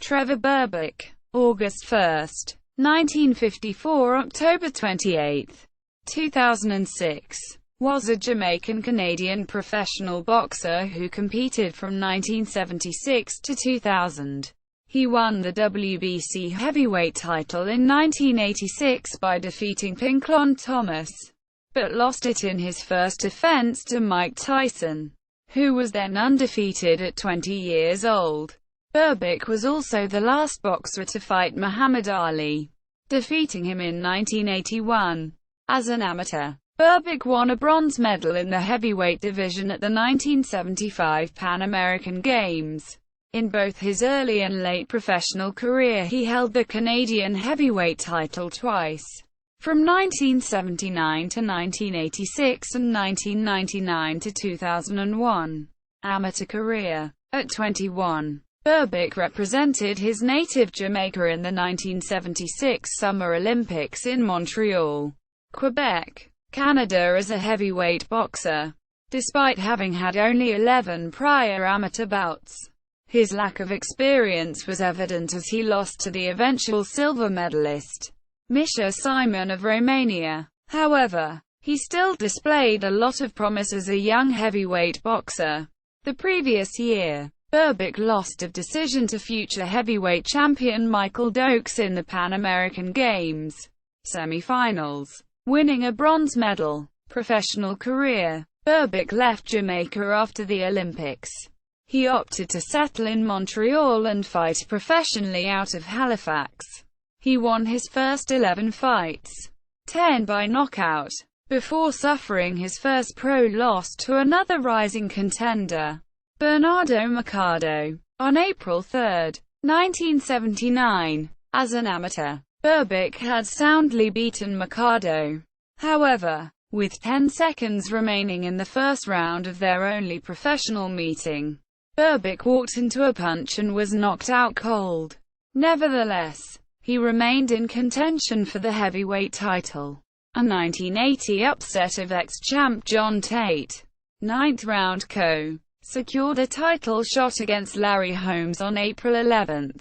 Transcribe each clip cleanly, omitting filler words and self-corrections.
Trevor Berbick, August 1, 1954 – October 28, 2006, was a Jamaican Canadian professional boxer who competed from 1976 to 2000. He won the WBC heavyweight title in 1986 by defeating Pinklon Thomas, but lost it in his first defense to Mike Tyson, who was then undefeated at 20 years old. Berbick was also the last boxer to fight Muhammad Ali, defeating him in 1981. As an amateur, Berbick won a bronze medal in the heavyweight division at the 1975 Pan American Games. In both his early and late professional career he held the Canadian heavyweight title twice, from 1979 to 1986 and 1999 to 2001. Amateur career. At 21, Berbick represented his native Jamaica in the 1976 Summer Olympics in Montreal, Quebec, Canada as a heavyweight boxer. Despite having had only 11 prior amateur bouts, his lack of experience was evident as he lost to the eventual silver medalist, Misha Simon of Romania. However, he still displayed a lot of promise as a young heavyweight boxer. The previous year, Berbick lost a decision to future heavyweight champion Michael Dokes in the Pan American Games semi-finals, winning a bronze medal. Professional career. Berbick left Jamaica after the Olympics. He opted to settle in Montreal and fight professionally out of Halifax. He won his first 11 fights, 10 by knockout, before suffering his first pro loss to another rising contender, Bernardo Machado, on April 3, 1979. As an amateur, Berbick had soundly beaten Machado. However, with 10 seconds remaining in the first round of their only professional meeting, Berbick walked into a punch and was knocked out cold. Nevertheless, he remained in contention for the heavyweight title. A 1980 upset of ex-champ John Tate, 9th round KO, secured a title shot against Larry Holmes on April 11,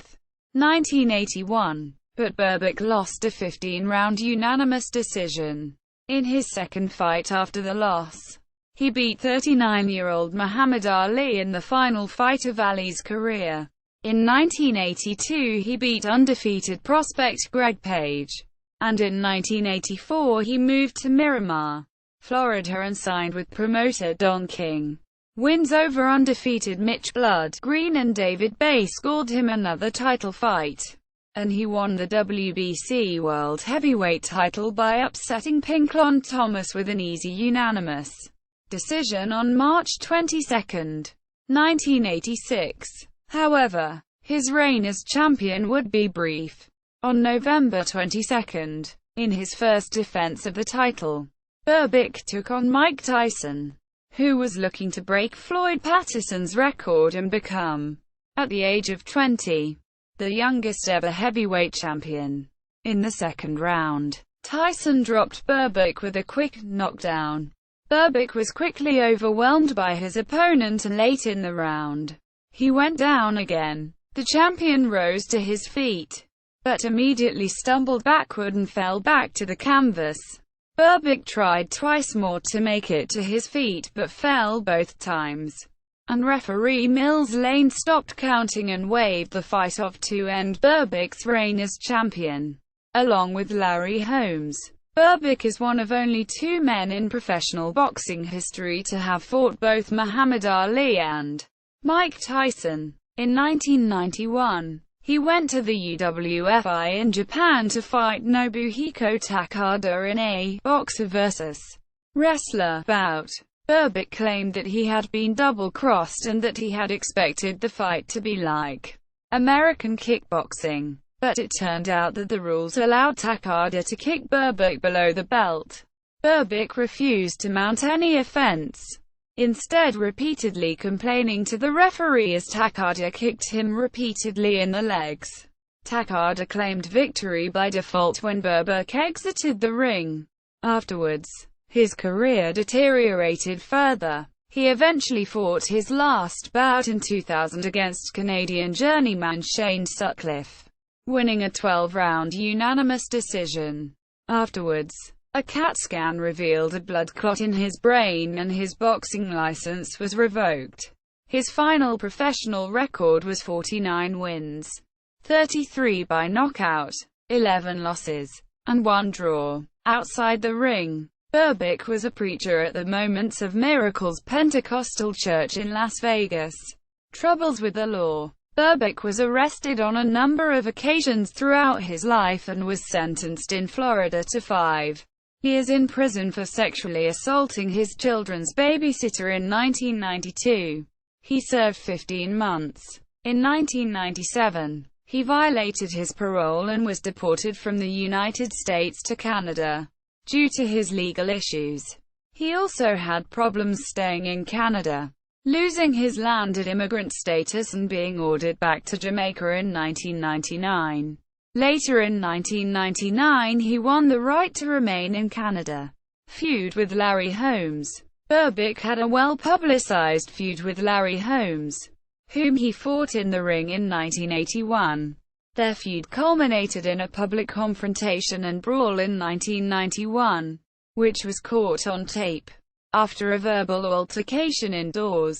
1981, but Berbick lost a 15-round unanimous decision. In his second fight after the loss, he beat 39-year-old Muhammad Ali in the final fight of Ali's career. In 1982 he beat undefeated prospect Greg Page, and in 1984 he moved to Miramar, Florida and signed with promoter Don King. Wins over undefeated Mitch Blood Green and David Bay scored him another title fight, and he won the WBC World Heavyweight title by upsetting Pinklon Thomas with an easy unanimous decision on March 22, 1986. However, his reign as champion would be brief. On November 22, in his first defense of the title, Berbick took on Mike Tyson, who was looking to break Floyd Patterson's record and become, at the age of 20, the youngest ever heavyweight champion. In the second round, Tyson dropped Berbick with a quick knockdown. Berbick was quickly overwhelmed by his opponent and late in the round, he went down again. The champion rose to his feet, but immediately stumbled backward and fell back to the canvas. Berbick tried twice more to make it to his feet but fell both times, and referee Mills Lane stopped counting and waved the fight off to end Berbick's reign as champion. Along with Larry Holmes, Berbick is one of only 2 men in professional boxing history to have fought both Muhammad Ali and Mike Tyson. In 1991, he went to the UWFI in Japan to fight Nobuhiko Takada in a boxer vs. wrestler bout. Berbick claimed that he had been double-crossed and that he had expected the fight to be like American kickboxing, but it turned out that the rules allowed Takada to kick Berbick below the belt. Berbick refused to mount any offense, instead repeatedly complaining to the referee as Takada kicked him repeatedly in the legs. Takada claimed victory by default when Berbick exited the ring. Afterwards, his career deteriorated further. He eventually fought his last bout in 2000 against Canadian journeyman Shane Sutcliffe, winning a 12-round unanimous decision. Afterwards, a CAT scan revealed a blood clot in his brain and his boxing license was revoked. His final professional record was 49 wins, 33 by knockout, 11 losses, and 1 draw. Outside the ring, Berbick was a preacher at the Moments of Miracles Pentecostal Church in Las Vegas. Troubles with the law. Berbick was arrested on a number of occasions throughout his life and was sentenced in Florida to 5 years in prison for sexually assaulting his children's babysitter in 1992. He served 15 months. In 1997, he violated his parole and was deported from the United States to Canada due to his legal issues. He also had problems staying in Canada, losing his landed immigrant status and being ordered back to Jamaica in 1999. Later in 1999 he won the right to remain in Canada. Feud with Larry Holmes. Berbick had a well-publicized feud with Larry Holmes, whom he fought in the ring in 1981. Their feud culminated in a public confrontation and brawl in 1991, which was caught on tape. After a verbal altercation indoors,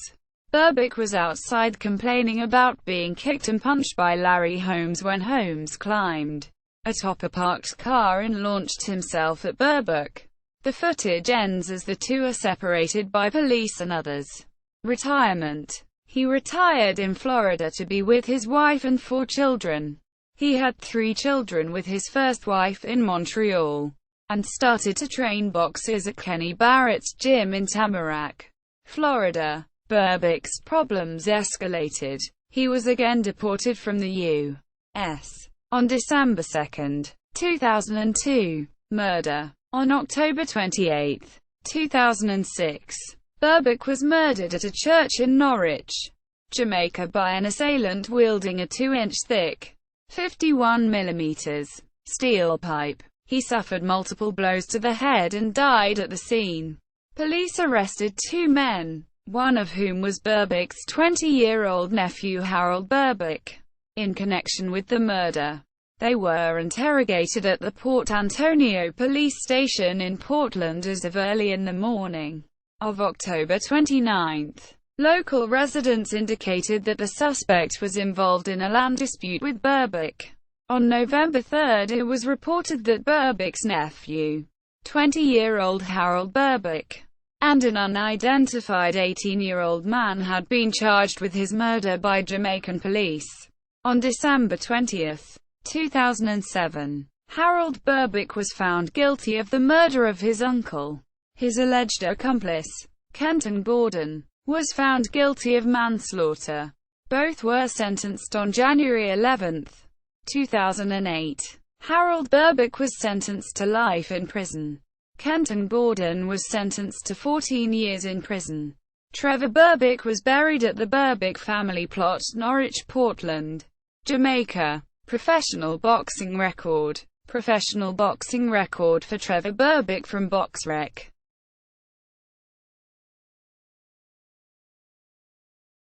Berbick was outside complaining about being kicked and punched by Larry Holmes when Holmes climbed atop a parked car and launched himself at Berbick. The footage ends as the two are separated by police and others. Retirement. He retired in Florida to be with his wife and 4 children. He had 3 children with his first wife in Montreal, and started to train boxers at Kenny Barrett's gym in Tamarack, Florida. Berbick's problems escalated. He was again deported from the U.S. on December 2, 2002. Murder. On October 28, 2006, Berbick was murdered at a church in Norwich, Jamaica by an assailant wielding a 2-inch thick, 51mm steel pipe. He suffered multiple blows to the head and died at the scene. Police arrested 2 men, one of whom was Berbick's 20-year-old nephew Harold Berbick, in connection with the murder. They were interrogated at the Port Antonio police station in Portland as of early in the morning of October 29. Local residents indicated that the suspect was involved in a land dispute with Berbick. On November 3, it was reported that Berbick's nephew, 20-year-old Harold Berbick, and an unidentified 18-year-old man had been charged with his murder by Jamaican police. On December 20, 2007, Harold Berbick was found guilty of the murder of his uncle. His alleged accomplice, Kenton Gordon, was found guilty of manslaughter. Both were sentenced on January 11, 2008. Harold Berbick was sentenced to life in prison. Kenton Gordon was sentenced to 14 years in prison. Trevor Berbick was buried at the Berbick family plot, Norwich, Portland, Jamaica. Professional boxing record. Professional boxing record for Trevor Berbick from BoxRec.